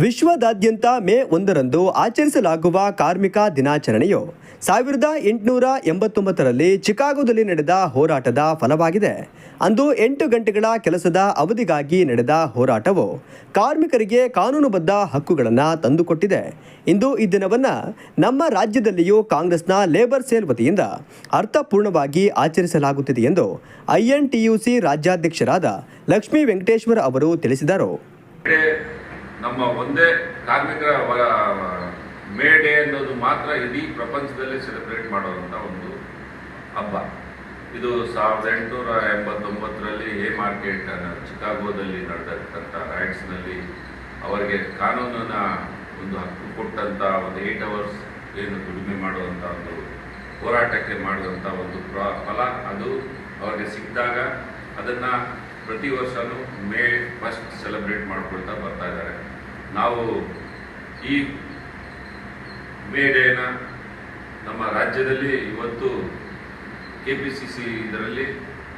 ವಿಶ್ವದಾದ್ಯಂತ ಮೇ 1ರಂದು ಆಚರಿಸಲಾಗುವ ಕಾರ್ಮಿಕ ದಿನಾಚರಣೆಯು 1889ರಲ್ಲಿ ಚಿಕಾಗೋದಲ್ಲಿ ನಡೆದ ಹೋರಾಟದ ಫಲವಾಗಿದೆ. ಅಂದು 8 ಗಂಟೆಗಳ ಕೆಲಸದ ಅವಧಿಗಾಗಿ ನಡೆದ ಹೋರಾಟವು ಕಾರ್ಮಿಕರಿಗೆ ಕಾನೂನುಬದ್ಧ ಹಕ್ಕುಗಳನ್ನು ತಂದುಕೊಟ್ಟಿದೆ. ಇಂದು ಈ ದಿನವನ್ನು ನಮ್ಮ ರಾಜ್ಯದಲ್ಲಿಯೂ ಕಾಂಗ್ರೆಸ್ನ ಲೇಬರ್ ಸೆಲ್ ವತಿಯಿಂದ ಅರ್ಥಪೂರ್ಣವಾಗಿ ಆಚರಿಸಲಾಗುತ್ತಿದೆ ಎಂದು INTUC ರಾಜ್ಯಾಧ್ಯಕ್ಷರಾದ ಲಕ್ಷ್ಮೀ ವೆಂಕಟೇಶ್ವರ ಅವರು ತಿಳಿಸಿದರು. ನಮ್ಮ ಒಂದೇ ಕಾರ್ಮಿಕರ ಮೇ ಡೇ ಅನ್ನೋದು ಮಾತ್ರ ಇಡೀ ಪ್ರಪಂಚದಲ್ಲೇ ಸೆಲೆಬ್ರೇಟ್ ಮಾಡುವಂಥ ಒಂದು ಹಬ್ಬ. ಇದು 1889ರಲ್ಲಿ ಹೇ ಮಾರ್ಕೆಟ್ ಚಿಕಾಗೋದಲ್ಲಿ ನಡೆದಿರ್ತಕ್ಕಂಥ ರೈಟ್ಸ್ನಲ್ಲಿ ಅವರಿಗೆ ಕಾನೂನಿನ ಒಂದು ಹಕ್ಕು ಕೊಟ್ಟಂಥ ಒಂದು 8 ಅವರ್ಸ್ ಏನು ದುಡಿಮೆ ಮಾಡುವಂಥ ಒಂದು ಹೋರಾಟಕ್ಕೆ ಮಾಡುವಂಥ ಒಂದು ಫಲ ಅದು ಅವರಿಗೆ ಸಿಕ್ಕಿದಾಗ ಅದನ್ನು ಪ್ರತಿ ವರ್ಷವೂ ಮೇ 1 ಸೆಲೆಬ್ರೇಟ್ ಮಾಡ್ಕೊಳ್ತಾ ಬರ್ತಾ ಇದ್ದಾರೆ. ನಾವು ಈ ಮೇ ಡೇನ ನಮ್ಮ ರಾಜ್ಯದಲ್ಲಿ ಇವತ್ತು KPCC ಇದರಲ್ಲಿ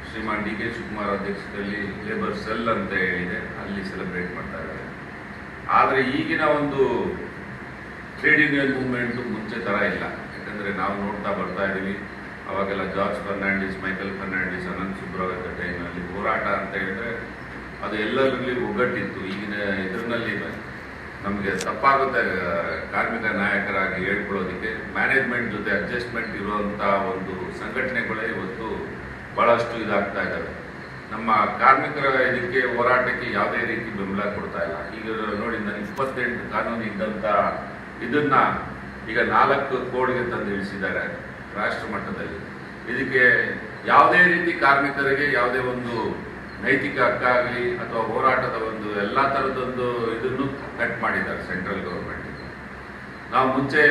ಶ್ರೀಮಾನ್ DK ಶಿವಕುಮಾರ್ ಅಧ್ಯಕ್ಷತೆಯಲ್ಲಿ ಲೇಬರ್ ಸೆಲ್ ಅಂತ ಹೇಳಿದೆ, ಅಲ್ಲಿ ಸೆಲೆಬ್ರೇಟ್ ಮಾಡ್ತಾ ಇದ್ದಾರೆ. ಆದರೆ ಈಗಿನ ಒಂದು ಟ್ರೇಡ್ ಯೂನಿಯನ್ ಮೂವ್ಮೆಂಟು ಮುಂಚೆ ಥರ ಇಲ್ಲ. ಯಾಕಂದರೆ ನಾವು ನೋಡ್ತಾ ಬರ್ತಾ ಇದ್ದೀವಿ, ಅವಾಗೆಲ್ಲ ಜಾರ್ಜ್ ಫರ್ನಾಂಡಿಸ್, ಮೈಕಲ್ ಫರ್ನಾಂಡಿಸ್, ಅನಂತ್ ಸುಬ್ರಾವ್ ಟೈಮ್ನಲ್ಲಿ ಹೋರಾಟ ಅಂತ ಹೇಳಿದ್ರೆ ಅದು ಎಲ್ಲರಲ್ಲಿ ಒಗ್ಗಟ್ಟಿತ್ತು. ಈಗಿನ ಇದರಲ್ಲಿ ನಮಗೆ ತಪ್ಪಾಗುತ್ತೆ ಕಾರ್ಮಿಕ ನಾಯಕರಾಗಿ ಹೇಳ್ಕೊಳ್ಳೋದಕ್ಕೆ. ಮ್ಯಾನೇಜ್ಮೆಂಟ್ ಜೊತೆ ಅಡ್ಜಸ್ಟ್ಮೆಂಟ್ ಇರುವಂಥ ಒಂದು ಸಂಘಟನೆಗಳೇ ಇವತ್ತು ಭಾಳಷ್ಟು ಇದಾಗ್ತಾ ಇದ್ದಾವೆ. ನಮ್ಮ ಕಾರ್ಮಿಕರ ಇದಕ್ಕೆ ಹೋರಾಟಕ್ಕೆ ಯಾವುದೇ ರೀತಿ ಬೆಂಬಲ ಕೊಡ್ತಾ ಇಲ್ಲ. ಈಗ ನೋಡಿ, ನಾನು 28 ಕಾನೂನು ಇದ್ದಂಥ ಇದನ್ನು ಈಗ 4 ಕೋಡ್ಗೆ ತಂದು ಇಳಿಸಿದ್ದಾರೆ ರಾಷ್ಟ್ರ ಮಟ್ಟದಲ್ಲಿ. ಇದಕ್ಕೆ ಯಾವುದೇ ರೀತಿ ಕಾರ್ಮಿಕರಿಗೆ ಯಾವುದೇ ಒಂದು ನೈತಿಕ ಹಕ್ಕಾಗಲಿ ಅಥವಾ ಹೋರಾಟದ ಒಂದು ಎಲ್ಲ ಥರದೊಂದು ಇದನ್ನು ಕಟ್ ಮಾಡಿದ್ದಾರೆ ಸೆಂಟ್ರಲ್ ಗೌರ್ಮೆಂಟ್. ನಾವು ಮುಂಚೆ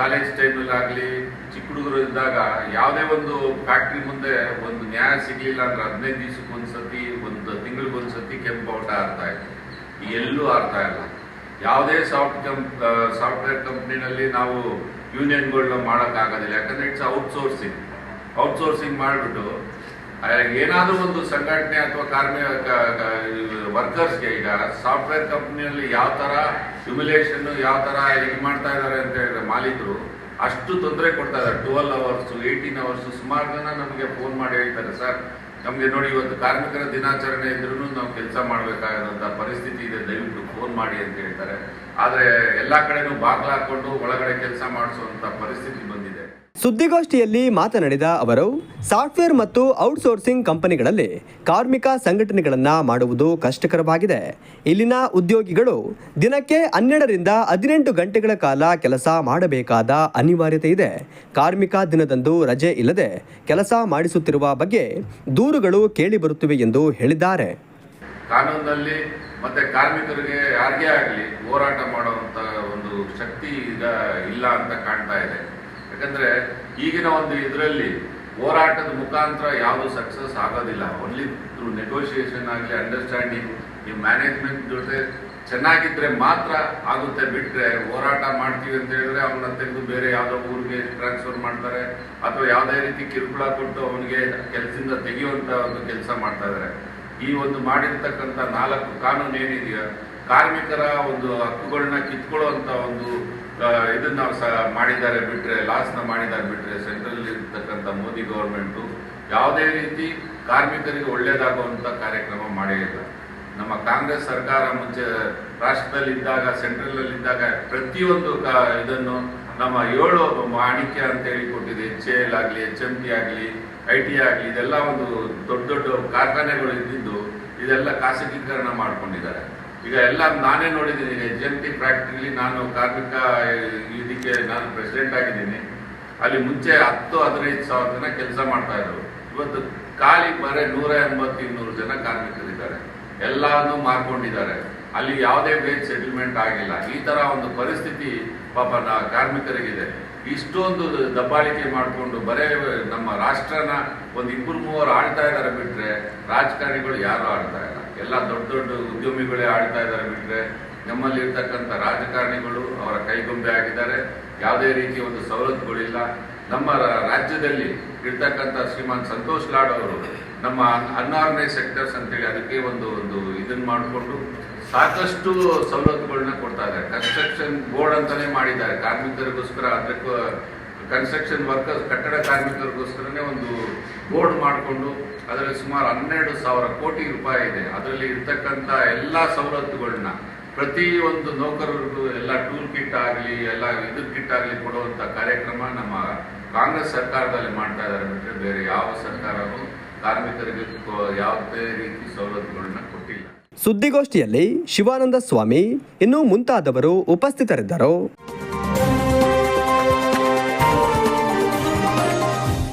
ಕಾಲೇಜ್ ಟೈಮಲ್ಲಾಗಲಿ ಚಿಕ್ಕ ಹುಡುಗರು ಇದ್ದಾಗ ಯಾವುದೇ ಒಂದು ಫ್ಯಾಕ್ಟ್ರಿ ಮುಂದೆ ಒಂದು ನ್ಯಾಯ ಸಿಗಲಿಲ್ಲ ಅಂದ್ರೆ 15 ದಿವಸಕ್ಕೊಂದ್ಸತಿ, ಒಂದು ತಿಂಗಳಿಗೊಂದ್ಸತಿ ಕೆಂಪು ಔಟ ಆಡ್ತಾ ಇತ್ತು. ಎಲ್ಲೂ ಆಡ್ತಾ ಇಲ್ಲ. ಯಾವುದೇ ಸಾಫ್ಟ್ವೇರ್ ಕಂಪ್ನಿನಲ್ಲಿ ನಾವು ಯೂನಿಯನ್ಗಳನ್ನ ಮಾಡೋಕ್ಕಾಗೋದಿಲ್ಲ. ಯಾಕಂದರೆ ಇಟ್ಸ್ ಔಟ್ಸೋರ್ಸಿಂಗ್ ಮಾಡಿಬಿಟ್ಟು ಏನಾದರೂ ಒಂದು ಸಂಘಟನೆ ಅಥವಾ ವರ್ಕರ್ಸ್ಗೆ ಈಗ ಸಾಫ್ಟ್ವೇರ್ ಕಂಪ್ನಿಯಲ್ಲಿ ಯಾವ ಥರ ಹ್ಯುಮಿಲೇಷನ್ನು ಯಾವ ಥರ ಇದು ಮಾಡ್ತಾ ಇದ್ದಾರೆ ಅಂತ ಹೇಳಿದ್ರೆ ಮಾಲೀಕರು ಅಷ್ಟು ತೊಂದರೆ ಕೊಡ್ತಾ ಇದ್ದಾರೆ. 12 ಅವರ್ಸು 18 ಅವರ್ಸು ಸುಮಾರು ಜನ ನಮಗೆ ಫೋನ್ ಮಾಡಿ ಹೇಳ್ತಾರೆ, ಸರ್ ನಮಗೆ ನೋಡಿ ಇವತ್ತು ಕಾರ್ಮಿಕರ ದಿನಾಚರಣೆ ಇದ್ರೂ ನಾವು ಕೆಲಸ ಮಾಡಬೇಕಾದಂಥ ಪರಿಸ್ಥಿತಿ ಇದೆ, ದಯವಿಟ್ಟು ಫೋನ್ ಮಾಡಿ ಅಂತ ಹೇಳ್ತಾರೆ. ಆದರೆ ಎಲ್ಲ ಕಡೆನೂ ಬಾಗಿಲು ಹಾಕ್ಕೊಂಡು ಒಳಗಡೆ ಕೆಲಸ ಮಾಡಿಸುವಂಥ ಪರಿಸ್ಥಿತಿ ಬಂದಿದೆ. ಸುದ್ದಿಗೋಷ್ಠಿಯಲ್ಲಿ ಮಾತನಾಡಿದ ಅವರು, ಸಾಫ್ಟ್ವೇರ್ ಮತ್ತು ಔಟ್ಸೋರ್ಸಿಂಗ್ ಕಂಪನಿಗಳಲ್ಲಿ ಕಾರ್ಮಿಕ ಸಂಘಟನೆಗಳನ್ನು ಮಾಡುವುದು ಕಷ್ಟಕರವಾಗಿದೆ. ಇಲ್ಲಿನ ಉದ್ಯೋಗಿಗಳು ದಿನಕ್ಕೆ 12ರಿಂದ 18 ಗಂಟೆಗಳ ಕಾಲ ಕೆಲಸ ಮಾಡಬೇಕಾದ ಅನಿವಾರ್ಯತೆ ಇದೆ. ಕಾರ್ಮಿಕ ದಿನದಂದು ರಜೆ ಇಲ್ಲದೆ ಕೆಲಸ ಮಾಡಿಸುತ್ತಿರುವ ಬಗ್ಗೆ ದೂರುಗಳು ಕೇಳಿಬರುತ್ತಿವೆ ಎಂದು ಹೇಳಿದ್ದಾರೆ. ಕಾನೂನಿನಲ್ಲಿ ಮತ್ತೆ ಕಾರ್ಮಿಕರಿಗೆ ಯಾರಿಗೇ ಆಗಲಿ ಹೋರಾಟ ಮಾಡುವಂಥ ಒಂದು ಶಕ್ತಿ ಈಗ ಇಲ್ಲ ಅಂತ ಕಾಣ್ತಾ ಇದೆ. ಯಾಕಂದರೆ ಈಗಿನ ಒಂದು ಇದರಲ್ಲಿ ಹೋರಾಟದ ಮುಖಾಂತರ ಯಾವುದು ಸಕ್ಸಸ್ ಆಗೋದಿಲ್ಲ. ಓನ್ಲಿ ಥ್ರೂ ನೆಗೋಷಿಯೇಷನ್ ಆಗಲಿ, ಅಂಡರ್ಸ್ಟ್ಯಾಂಡಿಂಗ್, ನೀವು ಮ್ಯಾನೇಜ್ಮೆಂಟ್ ಜೊತೆ ಚೆನ್ನಾಗಿದ್ದರೆ ಮಾತ್ರ ಆಗುತ್ತೆ. ಬಿಟ್ಟರೆ ಹೋರಾಟ ಮಾಡ್ತೀವಿ ಅಂತ ಹೇಳಿದ್ರೆ ಅವನ್ನ ತೆಗೆದು ಬೇರೆ ಯಾವುದೋ ಊರಿಗೆ ಟ್ರಾನ್ಸ್ಫರ್ ಮಾಡ್ತಾರೆ ಅಥವಾ ಯಾವುದೇ ರೀತಿ ಕಿರುಕುಳ ಕೊಟ್ಟು ಅವನಿಗೆ ಕೆಲಸದಿಂದ ತೆಗೆಯುವಂಥ ಒಂದು ಕೆಲಸ ಮಾಡ್ತಾ ಇದ್ದಾರೆ. ಈ ಒಂದು ಮಾಡಿರ್ತಕ್ಕಂಥ 4 ಕಾನೂನು ಏನಿದೆಯೋ ಕಾರ್ಮಿಕರ ಒಂದು ಹಕ್ಕುಗಳನ್ನ ಕಿತ್ಕೊಳ್ಳುವಂಥ ಒಂದು ಇದನ್ನ ಮಾಡಿದ್ದಾರೆ ಬಿಟ್ಟರೆ, ಲಾಸ್ನ ಮಾಡಿದ್ದಾರೆ ಬಿಟ್ಟರೆ ಸೆಂಟ್ರಲ್ ಇರ್ತಕ್ಕಂಥ ಮೋದಿ ಗೌರ್ಮೆಂಟು ಯಾವುದೇ ರೀತಿ ಕಾರ್ಮಿಕರಿಗೆ ಒಳ್ಳೆಯದಾಗುವಂಥ ಕಾರ್ಯಕ್ರಮ ಮಾಡೇ ಇಲ್ಲ. ನಮ್ಮ ಕಾಂಗ್ರೆಸ್ ಸರ್ಕಾರ ಮುಂಚೆ ರಾಷ್ಟ್ರದಲ್ಲಿದ್ದಾಗ, ಸೆಂಟ್ರಲಲ್ಲಿದ್ದಾಗ ಪ್ರತಿಯೊಂದು ಇದನ್ನು ನಮ್ಮ 7 ವಾಣಿಜ್ಯ ಅಂತ ಹೇಳಿ ಕೊಟ್ಟಿದೆ. HAL ಆಗಲಿ, HMT ಆಗಲಿ, IT ಆಗಲಿ, ಇದೆಲ್ಲ ಒಂದು ದೊಡ್ಡ ದೊಡ್ಡ ಕಾರ್ಖಾನೆಗಳು ಇದ್ದಿದ್ದು ಇದೆಲ್ಲ ಖಾಸಗೀಕರಣ ಮಾಡ್ಕೊಂಡಿದ್ದಾರೆ. ಈಗ ಎಲ್ಲ ನಾನೇ ನೋಡಿದ್ದೀನಿ. HMT ಫ್ಯಾಕ್ಟ್ರಿಲಿ ನಾನು ಕಾರ್ಮಿಕ ಇದಕ್ಕೆ ನಾನು ಪ್ರೆಸಿಡೆಂಟ್ ಆಗಿದ್ದೀನಿ. ಅಲ್ಲಿ ಮುಂಚೆ 10-15 ಸಾವಿರ ಜನ ಕೆಲಸ ಮಾಡ್ತಾ ಇದ್ರು. ಇವತ್ತು ಖಾಲಿ ಬರೀ 180-200 ಜನ ಕಾರ್ಮಿಕರಿದ್ದಾರೆ. ಎಲ್ಲಾನು ಮಾರ್ಕೊಂಡಿದ್ದಾರೆ. ಅಲ್ಲಿ ಯಾವುದೇ ವೇಜ್ ಸೆಟಲ್ಮೆಂಟ್ ಆಗಿಲ್ಲ. ಈ ಥರ ಒಂದು ಪರಿಸ್ಥಿತಿ ಪಾಪ ಕಾರ್ಮಿಕರಿಗಿದೆ. ಇಷ್ಟೊಂದು ದಬ್ಬಾಳಿಕೆ ಮಾಡಿಕೊಂಡು ಬರೇ ನಮ್ಮ ರಾಷ್ಟ್ರನ ಒಂದು 2-3 ಆಳ್ತಾ ಇದ್ದಾರೆ ಬಿಟ್ಟರೆ ರಾಜಕಾರಣಿಗಳು ಯಾರೂ ಆಳ್ತಾ ಇಲ್ಲ. ಎಲ್ಲ ದೊಡ್ಡ ದೊಡ್ಡ ಉದ್ಯಮಿಗಳೇ ಆಳ್ತಾ ಇದ್ದಾರೆ ಬಿಟ್ಟರೆ ನಮ್ಮಲ್ಲಿ ಇರ್ತಕ್ಕಂಥ ರಾಜಕಾರಣಿಗಳು ಅವರ ಕೈಗೊಂಬೆ ಆಗಿದ್ದಾರೆ. ಯಾವುದೇ ರೀತಿಯ ಒಂದು ಸವಲತ್ತುಗಳಿಲ್ಲ. ನಮ್ಮ ರಾಜ್ಯದಲ್ಲಿ ಇರ್ತಕ್ಕಂಥ ಶ್ರೀಮಾನ್ ಸಂತೋಷ್ ಲಾಡ್ ಅವರು ನಮ್ಮ ಅನ್ಆರ್ಗನೈಸ್ ಸೆಕ್ಟರ್ಸ್ ಅಂತೇಳಿ ಅದಕ್ಕೆ ಒಂದು ಇದನ್ನು ಮಾಡಿಕೊಂಡು ಸಾಕಷ್ಟು ಸವಲತ್ತುಗಳನ್ನ ಕೊಡ್ತಾ ಇದ್ದಾರೆ. ಕನ್ಸ್ಟ್ರಕ್ಷನ್ ಬೋರ್ಡ್ ಅಂತಾನೆ ಮಾಡಿದ್ದಾರೆ ಕಾರ್ಮಿಕರಿಗೋಸ್ಕರ. ಅದಕ್ಕೆ ಕನ್ಸ್ಟ್ರಕ್ಷನ್ ವರ್ಕರ್ಸ್ ಕಟ್ಟಡ ಕಾರ್ಮಿಕರಿಗೋಸ್ಕರನೇ ಒಂದು ಬೋರ್ಡ್ ಮಾಡಿಕೊಂಡು ಅದರಲ್ಲಿ ಸುಮಾರು 12,000 ಕೋಟಿ ರೂಪಾಯಿ ಇದೆ. ಅದರಲ್ಲಿ ಇರ್ತಕ್ಕಂಥ ಎಲ್ಲ ಸವಲತ್ತುಗಳನ್ನ ಪ್ರತಿ ಒಂದು ನೌಕರರಿಗೂ ಎಲ್ಲ ಟೂಲ್ ಕಿಟ್ ಆಗಲಿ ಎಲ್ಲ ಕಿಟ್ ಆಗಲಿ ಕೊಡುವಂಥ ಕಾರ್ಯಕ್ರಮ ನಮ್ಮ ಕಾಂಗ್ರೆಸ್ ಸರ್ಕಾರದಲ್ಲಿ ಮಾಡ್ತಾ ಇದ್ದಾರೆ ಬಿಟ್ಟರೆ ಬೇರೆ ಯಾವ ಸರ್ಕಾರವೂ ಕಾರ್ಮಿಕರಿಗೆ ಯಾವುದೇ ರೀತಿ ಸವಲತ್ತುಗಳನ್ನ ಕೊಟ್ಟಿಲ್ಲ. ಸುದ್ದಿಗೋಷ್ಠಿಯಲ್ಲಿ ಶಿವಾನಂದ ಸ್ವಾಮಿ ಇನ್ನೂ ಮುಂತಾದವರು ಉಪಸ್ಥಿತರಿದ್ದರು.